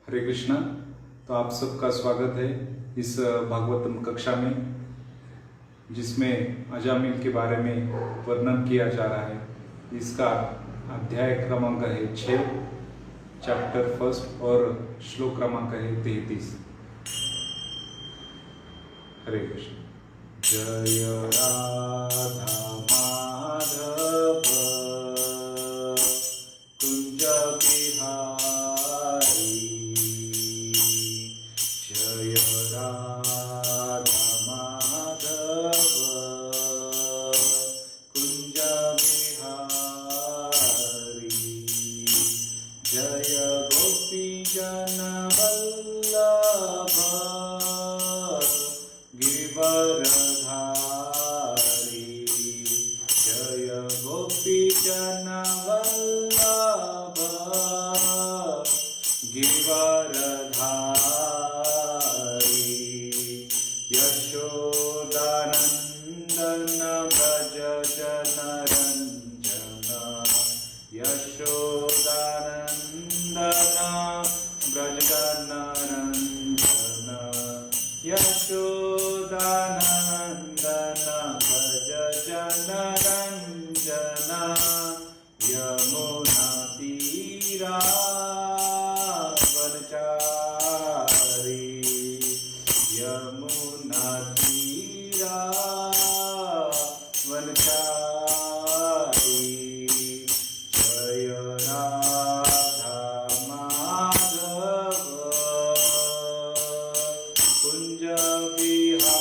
हरे कृष्णा। तो आप सबका स्वागत है इस भागवतम कक्षा में, जिसमें अजामिल के बारे में वर्णन किया जा रहा है। इसका अध्याय क्रमांक है 6, चैप्टर 1 और श्लोक क्रमांक है 33। हरे कृष्ण। जय राधा माधव कुंज बिहारी, जय राधा माधव कुंज बिहारी, जय गोपी जन वल्लभ गिरिवरधारी, जय गोपी जन वल्लभ गिरिवरधारी, यशोदानंदन व्रज जनरंजन, यशोदानंदन व्रज जनरंजन, यशोदानंदन व्रज जनरंजन, यमुना तीरा वनचारी, यमुना तीरा वनचारी, जय राधा माधव कुंज बिहारी,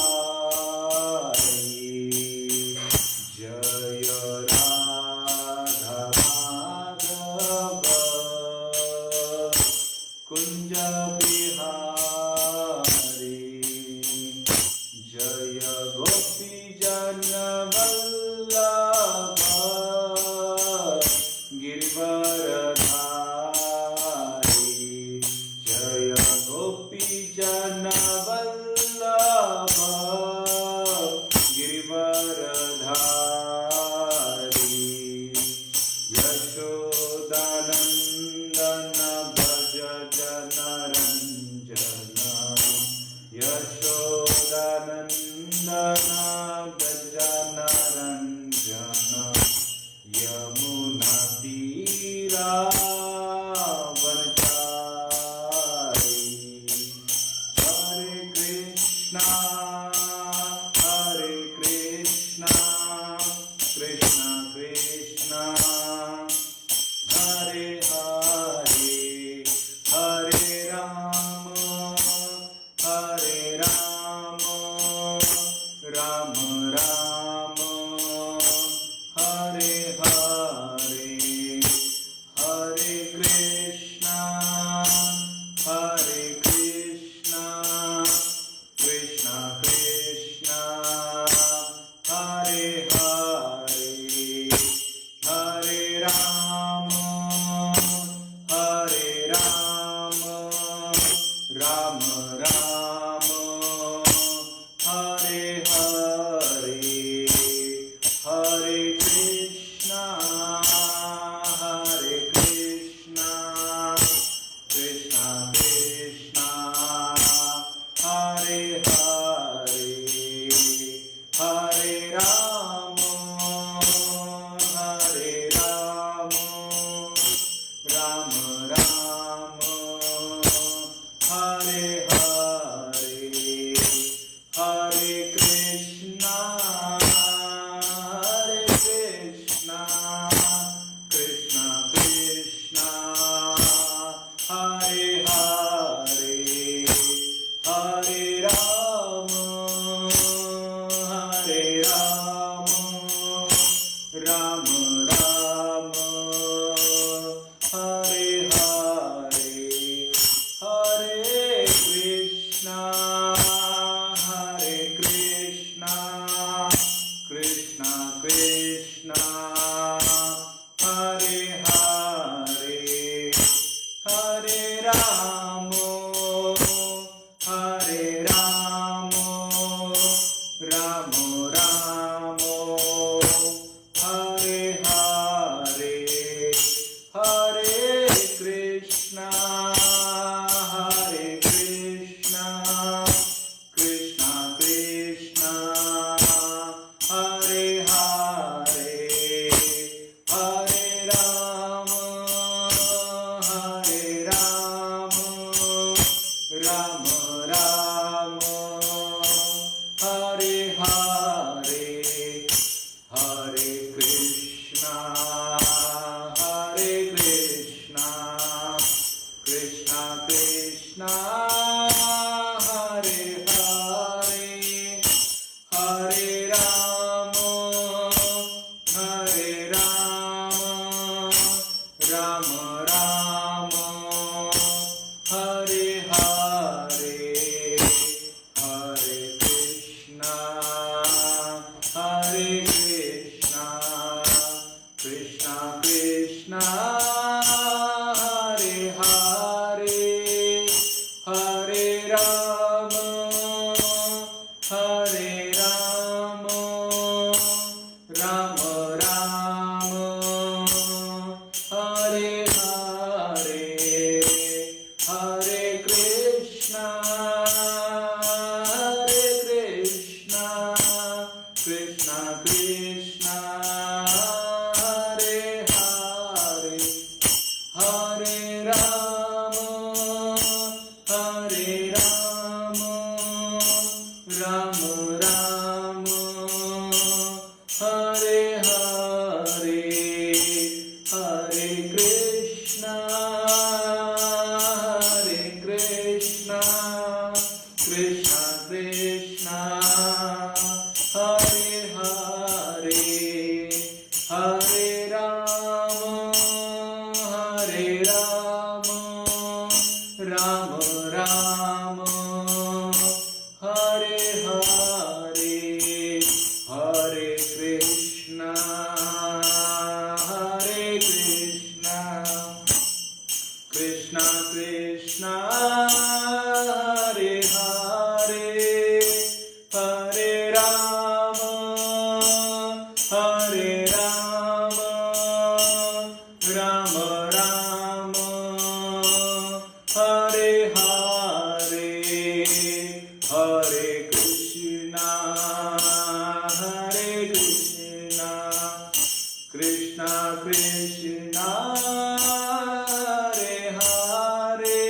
जय राधा माधव कुंज बिहारी, जय गोपी जन वल्लभ गिरिवरधारी, जय गोपी जन वल्लभ गिरिवरधारी, यशोदानंदन व्रज जनरंजन, यशोदानंदन व्रज जनरंजन, यमुना तीरा वनचारी, हरे कृष्णा कृष्ण कृष्ण हरे हरे, हरे राम राम राम हरे हरे, हरे कृष्णा हरे हरे हरे राम राम राम हरे हरे हरे कृष्णा कृष्णा कृष्णा हरे हरे हरे राम राम राम हरे हरे हरे कृष्णा कृष्णा कृष्णा हरे हरे हरे राम राम राम हरे हरे हरे कृष्णा कृष्णा कृष्णा हरे हरे हरे राम राम राम हरे हरे हरे कृष्णा कृष्णा कृष्णा हरे हरे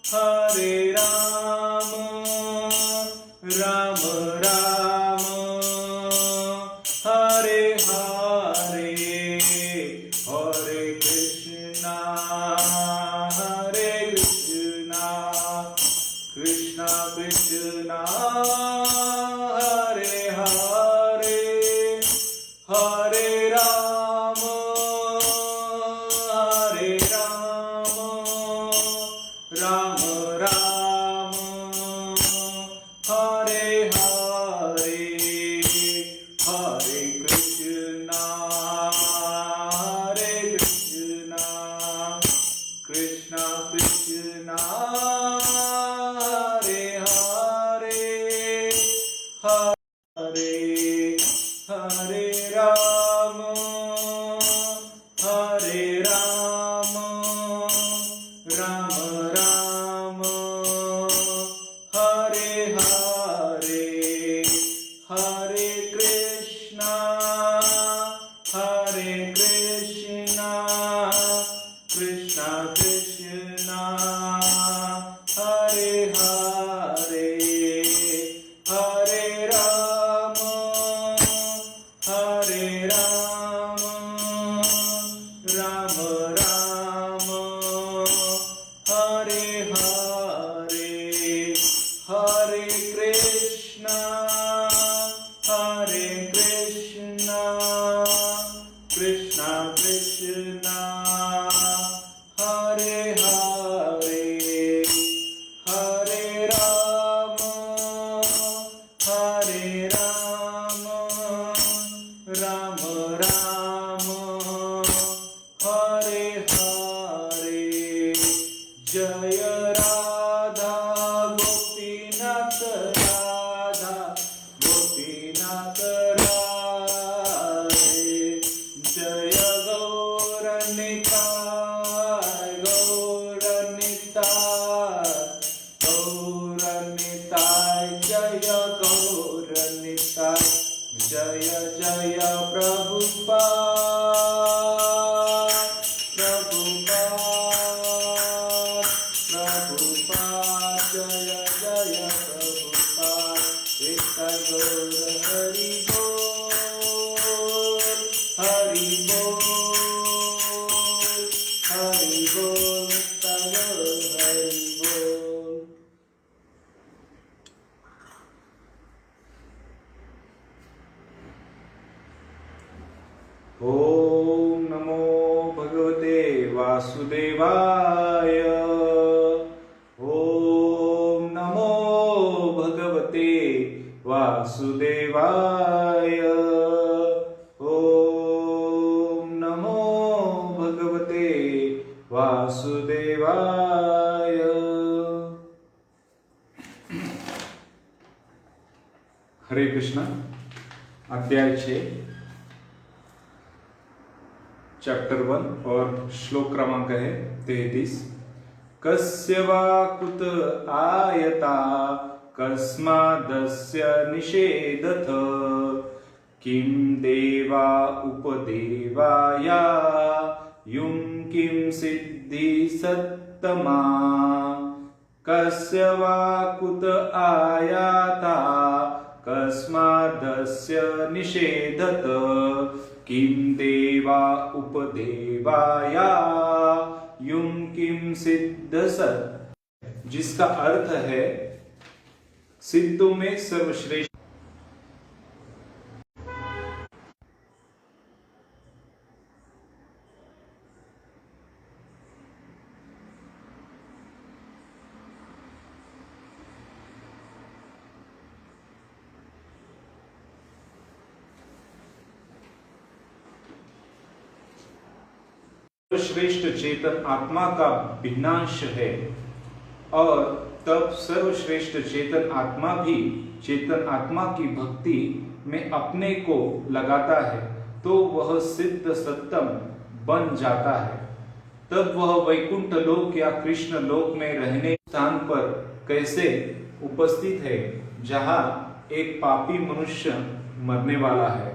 हरे राम राम राम हरे हरे हरे कृष्णा कृष्णा कृष्णा हरे हरे हरे राम राम राम हरे हरे हरे कृष्णा कृष्णा कृष्णा हरे हरे हरे हरे राम राम राम हरे हरे हरे कृष्णा कृष्णा कृष्णा हरे हरे हरे राम राम राम हरे हरे हरे कृष्णा कृष्णा कृष्णा हरे हरे हरे राम राम राम हरे हरे जय राधा गोपीनाथ राधे जय गौरनिताय जय गौरनिताय जय जय प्रभुपाद जय जय प्रभुपाद नित्य गौर हरि बोल हरि बोल नित्य गौर हरि बोल। ओम नमो भगवते वासुदेवाय। ओम नमो भगवते वासुदेवाय। वासुदेवाय। हरे कृष्ण। अध्याय 6 चैप्टर 1 और श्लोक क्रमांक है 33। कस्य वा कुत आयता कस्मादस्य निषेधथ किं देवा उपदेवाया युं किं सिद्धि सत्तमा। कस्य वा कुत आयाता कस्मादस्य निषेधत किं देवा उपदेवाया युं किं सिद्ध सत्। जिसका अर्थ है सिद्धों में सर्वश्रेष्ठ। सर्वश्रेष्ठ चेतन आत्मा का भिन्नांश है और तब सर्वश्रेष्ठ चेतन आत्मा भी चेतन आत्मा की भक्ति में अपने को लगाता है तो वह सिद्ध सत्तम बन जाता है। तब वह वैकुंठ लोक या कृष्ण लोक में रहने स्थान पर कैसे उपस्थित है जहां एक पापी मनुष्य मरने वाला है।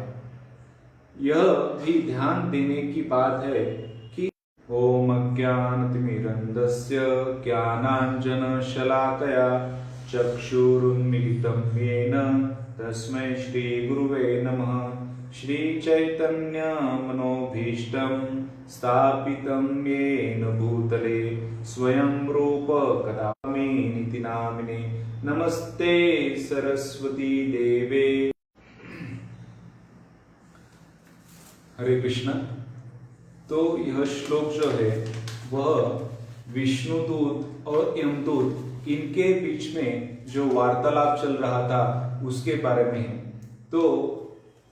यह भी ध्यान देने की बात है कि ओम अज्ञानतिमिरन्धस्य ज्ञानाञ्जनशलाकया चक्षुरुन्मीलितं येन तस्मै श्रीगुरुवे नमः। श्रीचैतन्यमनोभीष्टं स्थापितं येन भूतले स्वयं रूप कदा निति नामिने नमस्ते सरस्वती देवे। हरे कृष्ण। तो यह श्लोक जो है वह विष्णुदूत और यमदूत इनके बीच में जो वार्तालाप चल रहा था उसके बारे में है। तो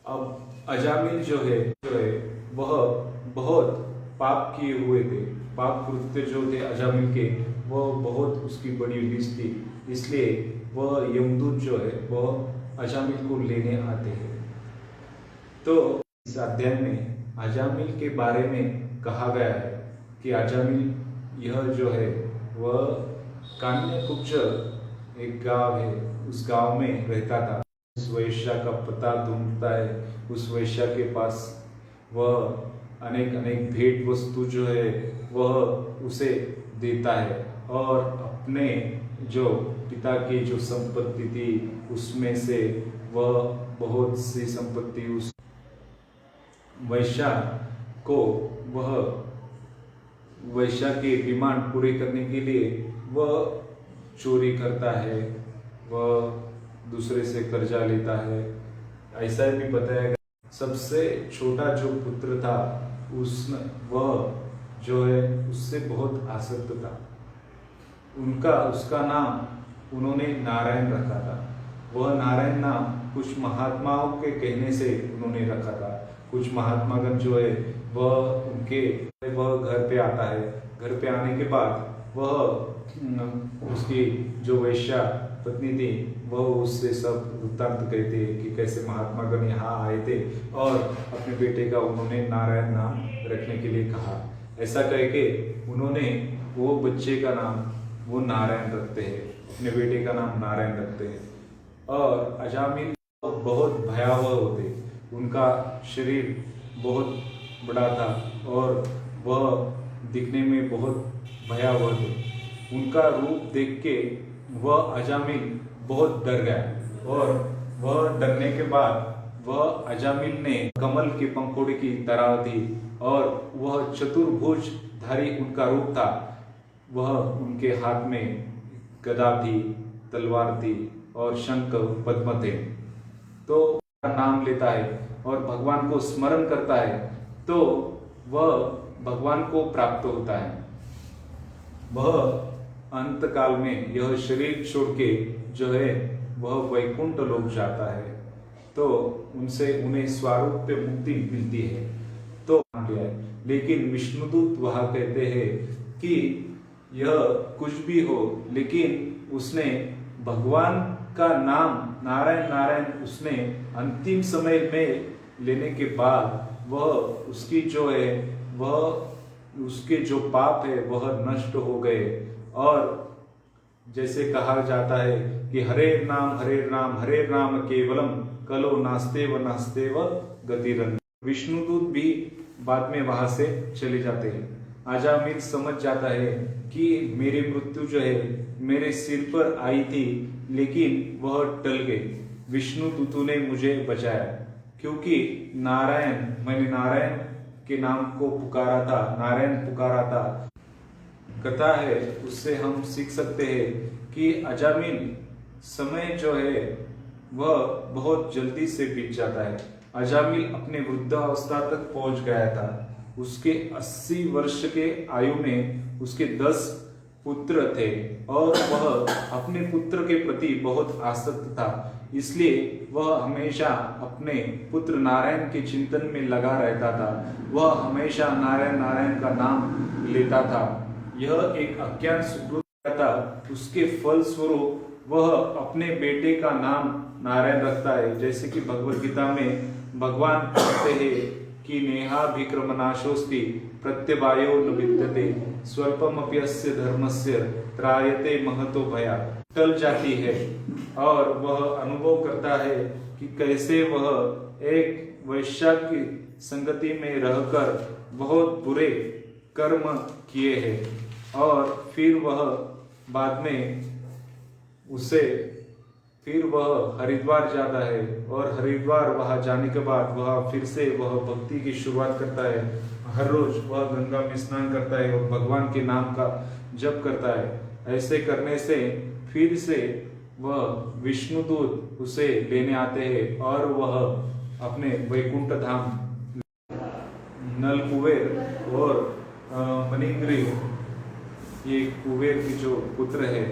अब अजामिल जो है वह बहुत पाप किए हुए थे। पाप कृत्य जो थे अजामिल के वह बहुत उसकी बड़ी लिस्ट थी, इसलिए वह यमदूत जो है वह अजामिल को लेने आते हैं। तो इस अध्याय में अजामिल के बारे में कहा गया है कि अजामिल यह जो है वह कान्यकुब्ज एक गांव है, उस गांव में रहता था। उस वैश्या का पता ढूंढता है, उस वैश्या के पास वह अनेक अनेक भेंट वस्तु जो है वह उसे देता है और अपने जो पिता की जो संपत्ति थी उसमें से वह बहुत सी संपत्ति उस वैश्या को वह वैश्या के डिमांड पूरे करने के लिए वह चोरी करता है, वह दूसरे से कर्जा लेता है। ऐसा भी बताया गया सबसे छोटा जो पुत्र था वह जो है उससे बहुत आसक्त था। उसका नाम उन्होंने नारायण रखा था। वह नारायण नाम कुछ महात्माओं के कहने से उन्होंने रखा था। कुछ महात्मागण जो है वह घर पे आता है। घर पे आने के बाद वह उसकी जो वैश्या पत्नी थी वह उससे सब वृत्तांत कहते हैं कि कैसे महात्मागण यहाँ आए थे और अपने बेटे का उन्होंने नारायण नाम रखने के लिए कहा। ऐसा कह के उन्होंने वो बच्चे का नाम वो नारायण रखते हैं, अपने बेटे का नाम नारायण रखते हैं। और अजामिल बहुत भयावह होते, उनका शरीर बहुत बड़ा था और वह दिखने में बहुत भयावह थे। उनका रूप देख के वह अजामिल बहुत डर गया और वह डरने के बाद वह अजामिल ने कमल के पंखुड़ी की तरह थी और वह चतुर्भुज धारी उनका रूप था। वह उनके हाथ में गदा थी, तलवार थी और शंख पद्म थे। तो नाम लेता है और भगवान को स्मरण करता है तो वह भगवान को प्राप्त होता है। वह अंत काल में यह शरीर छोड़ के जो है वह वैकुंठ लोक जाता है तो उन्हें स्वारूप्य मुक्ति मिलती है। तो लेकिन विष्णुदूत वह कहते हैं कि यह कुछ भी हो, लेकिन उसने भगवान का नाम नारायण नारायण उसने अंतिम समय में लेने के बाद वह उसकी जो है वह उसके जो पाप है वह नष्ट हो गए। और जैसे कहा जाता है कि हरे नाम हरे नाम केवलम कलो नास्ते व गतिरन। विष्णुदूत भी बाद में वहां से चले जाते हैं। अजामिल समझ जाता है कि मेरी मृत्यु जो है मेरे सिर पर आई थी, लेकिन वह टल गई। विष्णुदूतों ने मुझे बचाया, क्योंकि मैंने नारायण के नाम को पुकारा था, नारायण पुकारा था। कथा है उससे हम सीख सकते हैं कि अजामिल समय जो है वह बहुत जल्दी से बीत जाता है। अजामिल अपने वृद्धावस्था तक पहुंच गया था। उसके 80 वर्ष के आयु में उसके 10 पुत्र थे और वह अपने पुत्र के प्रति बहुत आसक्त था। इसलिए वह हमेशा अपने पुत्र नारायण के चिंतन में लगा रहता था। वह हमेशा नारायण नारायण का नाम लेता था। यह एक अज्ञान सुकृत था। उसके फल स्वरूप वह अपने बेटे का नाम नारायण रखता है। जैसे कि भगवत गीता में भगवान कहते हैं कि नेहाभिक्रमनाशोस्ति प्रत्यवायो न विद्यते स्वल्पमप्यस्य धर्मस्य त्रायते महतो भया। टल जाती है और वह अनुभव करता है कि कैसे वह एक वैश्या की संगति में रहकर बहुत बुरे कर्म किए हैं। और फिर वह बाद में फिर वह हरिद्वार जाता है और हरिद्वार वहां जाने के बाद वह फिर से वह भक्ति की शुरुआत करता है। हर रोज वह गंगा में स्नान करता है और भगवान के नाम का जप करता है। ऐसे करने से फिर से वह विष्णुदूत उसे लेने आते हैं और वह अपने वैकुंठ धाम नल कुबेर और मणिग्रीव, ये कुबेर की जो पुत्र है,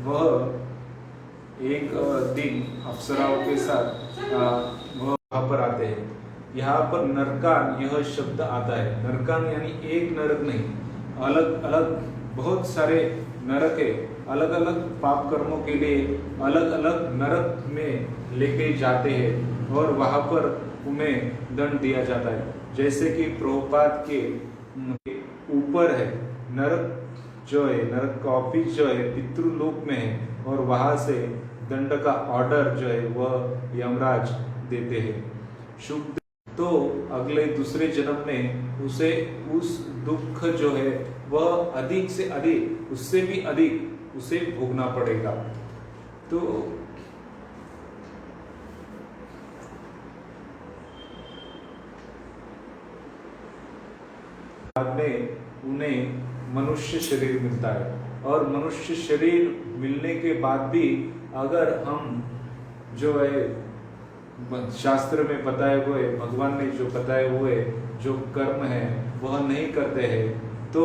वह एक दिन अप्सराओं के साथ वह वहां पर आते हैं। यहाँ पर नरकान यह शब्द आता है। नरकान यानी एक नरक नहीं, अलग अलग बहुत सारे नरक है। अलग अलग पाप कर्मों के लिए अलग अलग नरक में लेके जाते हैं और वहां पर उन्हें दंड दिया जाता है। जैसे कि प्रभुपाद के ऊपर है नरक, जो है नरक का ऑफिस जो है पितृलोक में है, और वहां से दंड का ऑर्डर जो है वह यमराज देते हैं। शुभ तो अगले दूसरे जन्म में उसे उस दुख जो है वह अधिक से अधिक, उससे भी अधिक उसे भोगना पड़ेगा। तो बाद में उन्हें मनुष्य शरीर मिलता है, और मनुष्य शरीर मिलने के बाद भी अगर हम जो है शास्त्र में बताए हुए, भगवान ने जो बताए हुए जो कर्म है वह नहीं करते हैं, तो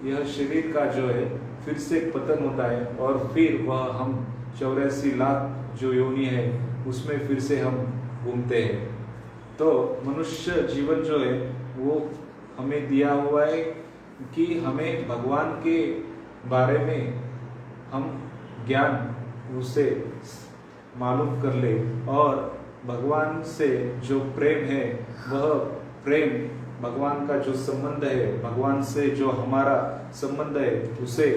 यह शरीर का जो है फिर से पतन होता है और फिर वह हम 84 लाख जो योनि है उसमें फिर से हम घूमते हैं। तो मनुष्य जीवन जो है वो हमें दिया हुआ है कि हमें भगवान के बारे में हम ज्ञान उसे मालूम कर ले, और भगवान से जो प्रेम है वह प्रेम, भगवान का जो संबंध है, भगवान से जो हमारा संबंध है उसे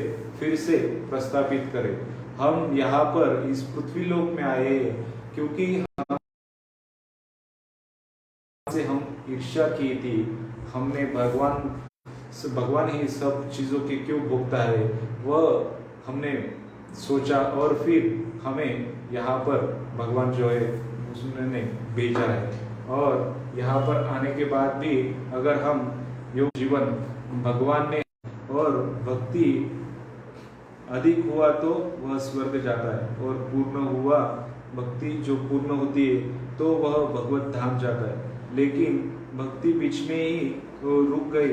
फिर से प्रस्थापित करें। हम यहाँ पर इस पृथ्वी लोक में आए क्योंकि हम ईर्ष्या की थी। हमने भगवान ही सब चीजों के क्यों भोगता है वह हमने सोचा, और फिर हमें यहाँ पर भगवान जो है उसने भेजा है। और यहाँ पर आने के बाद भी अगर हम योग जीवन भगवान ने और भक्ति अधिक हुआ तो वह स्वर्ग जाता है, और पूर्ण हुआ भक्ति जो पूर्ण होती है तो वह भगवत धाम जाता है। लेकिन भक्ति बीच में ही रुक गई